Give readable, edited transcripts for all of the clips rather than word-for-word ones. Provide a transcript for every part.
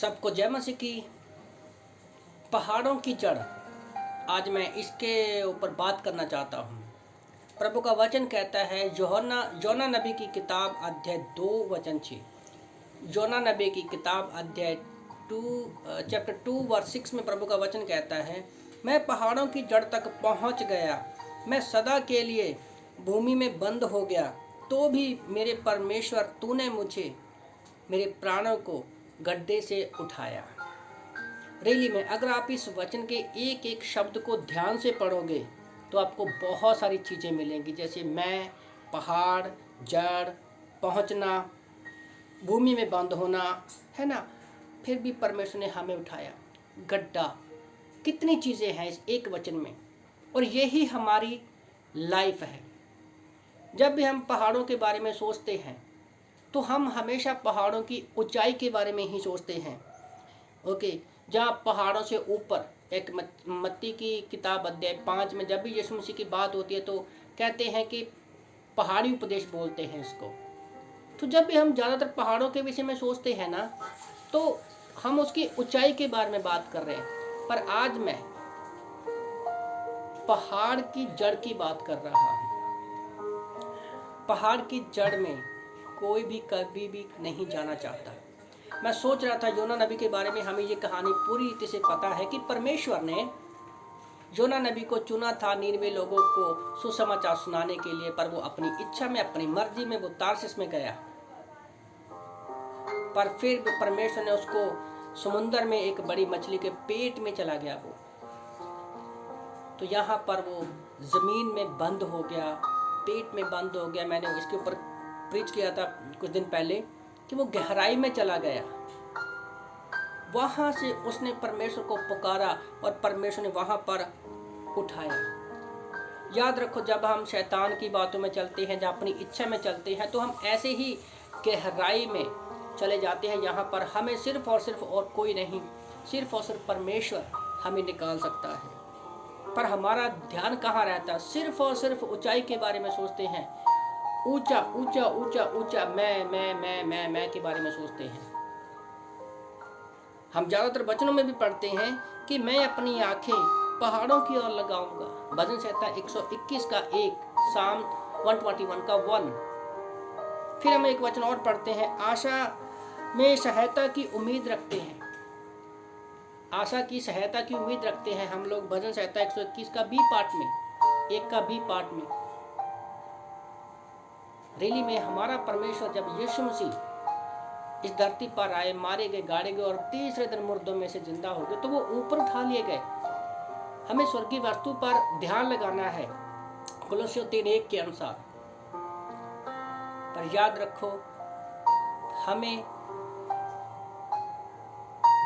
सबको जय मसीह की। पहाड़ों की जड़, आज मैं इसके ऊपर बात करना चाहता हूँ। प्रभु का वचन कहता है योना नबी की किताब अध्याय 2 वचन 6। योना नबी की किताब अध्याय 2 चैप्टर 2 वर्स 6 में प्रभु का वचन कहता है, मैं पहाड़ों की जड़ तक पहुँच गया, मैं सदा के लिए भूमि में बंद हो गया, तो भी मेरे परमेश्वर तूने मुझे मेरे प्राणों को गड्ढे से उठाया। रेली में अगर आप इस वचन के एक एक शब्द को ध्यान से पढ़ोगे तो आपको बहुत सारी चीज़ें मिलेंगी, जैसे मैं, पहाड़, जड़, पहुंचना, भूमि में बंद होना, है ना। फिर भी परमेश्वर ने हमें उठाया, गड्ढा, कितनी चीज़ें हैं इस एक वचन में। और यही हमारी लाइफ है। जब भी हम पहाड़ों के बारे में सोचते हैं तो हम हमेशा पहाड़ों की ऊंचाई के बारे में ही सोचते हैं। ओके, जहाँ पहाड़ों से ऊपर, एक मत्ती की किताब अध्याय 5 में जब भी यीशु मसीह की बात होती है तो कहते हैं कि पहाड़ी उपदेश बोलते हैं इसको। तो जब भी हम ज़्यादातर पहाड़ों के विषय में सोचते हैं ना, तो हम उसकी ऊंचाई के बारे में बात कर रहे हैं। पर आज मैं पहाड़ की जड़ की बात कर रहा हूँ। पहाड़ की जड़ में कोई भी कभी भी नहीं जाना चाहता। मैं सोच रहा था योना नबी के बारे में, हमें ये कहानी पूरी रीति से पता है कि परमेश्वर ने योना नबी को चुना था निनवे लोगों को सुसमाचार सुनाने के लिए, पर वो अपनी इच्छा में, अपनी मर्जी में वो तारसिस में गया। पर फिर परमेश्वर ने उसको समुद्र में एक बड़ी मछली के पेट में चला गया वो, तो यहाँ पर वो जमीन में बंद हो गया, पेट में बंद हो गया। मैंने इसके ऊपर प्रीच किया था कुछ दिन पहले कि वो गहराई में चला गया। वहाँ से उसने परमेश्वर को पुकारा और परमेश्वर ने वहाँ पर उठाया। याद रखो, जब हम शैतान की बातों में चलते हैं, जब अपनी इच्छा में चलते हैं, तो हम ऐसे ही गहराई में चले जाते हैं। यहाँ पर हमें सिर्फ और सिर्फ और कोई नहीं, सिर्फ और सिर्फ परमेश्वर हमें निकाल सकता है। पर हमारा ध्यान कहाँ रहता है? सिर्फ और सिर्फ ऊंचाई के बारे में सोचते हैं। ऊंचा ऊंचा ऊंचा ऊंचा, मैं के बारे में सोचते हैं। हम ज़्यादातर वचनों में भी पढ़ते हैं कि मैं अपनी आंखें पहाड़ों की ओर लगाऊंगा। भजन संहिता 121 का 1, साम 121 का 1। फिर हम एक वचन और पढ़ते हैं, आशा में सहायता की उम्मीद रखते हैं। आशा की सहायता की उम्मीद रखते हैं हम लोग भजन संहिता 121 का बी पार्ट में, 1 का बी पार्ट में। रेली में हमारा परमेश्वर जब यीशु मसीह इस धरती पर आए, मारे गए, गाड़े गए और तीसरे दिन मुर्दों में से जिंदा हो गए, तो वो ऊपर उठा लिए गए। हमें स्वर्गीय वस्तु पर ध्यान लगाना है कुलोसियों 3:1 के अनुसार। पर याद रखो, हमें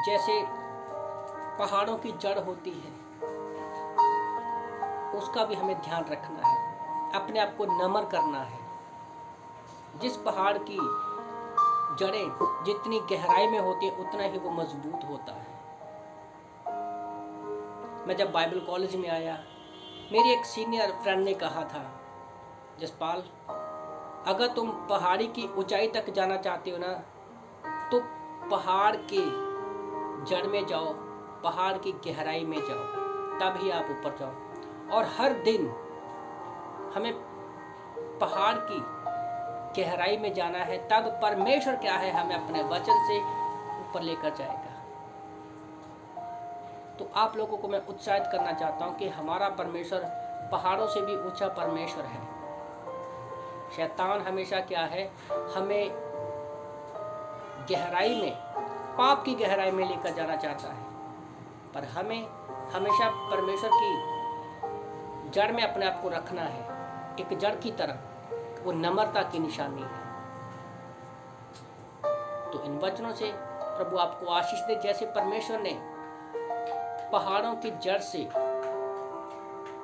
जैसे पहाड़ों की जड़ होती है उसका भी हमें ध्यान रखना है, अपने आप को नम्र करना है। जिस पहाड़ की जड़ें जितनी गहराई में होती है उतना ही वो मजबूत होता है। मैं जब बाइबल कॉलेज में आया, मेरी एक सीनियर फ्रेंड ने कहा था, जसपाल, अगर तुम पहाड़ी की ऊंचाई तक जाना चाहते हो ना, तो पहाड़ के जड़ में जाओ, पहाड़ की गहराई में जाओ, तब ही आप ऊपर जाओ। और हर दिन हमें पहाड़ की गहराई में जाना है, तब परमेश्वर क्या है, हमें अपने वचन से ऊपर लेकर जाएगा। तो आप लोगों को मैं उत्साहित करना चाहता हूँ कि हमारा परमेश्वर पहाड़ों से भी ऊंचा परमेश्वर है। शैतान हमेशा क्या है, हमें गहराई में, पाप की गहराई में लेकर जाना चाहता है, पर हमें हमेशा परमेश्वर की जड़ में अपने आप को रखना है, एक जड़ की तरह। वो नम्रता की निशानी है। तो इन वचनों से प्रभु आपको आशीष दे। जैसे परमेश्वर ने पहाड़ों की जड़ से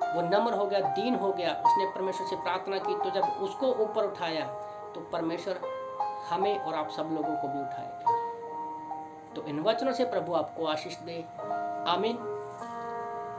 वो नम्र हो गया, दीन हो गया, उसने परमेश्वर से प्रार्थना की, तो जब उसको ऊपर उठाया तो परमेश्वर हमें और आप सब लोगों को भी उठाएगा। तो इन वचनों से प्रभु आपको आशीष दे। आमीन।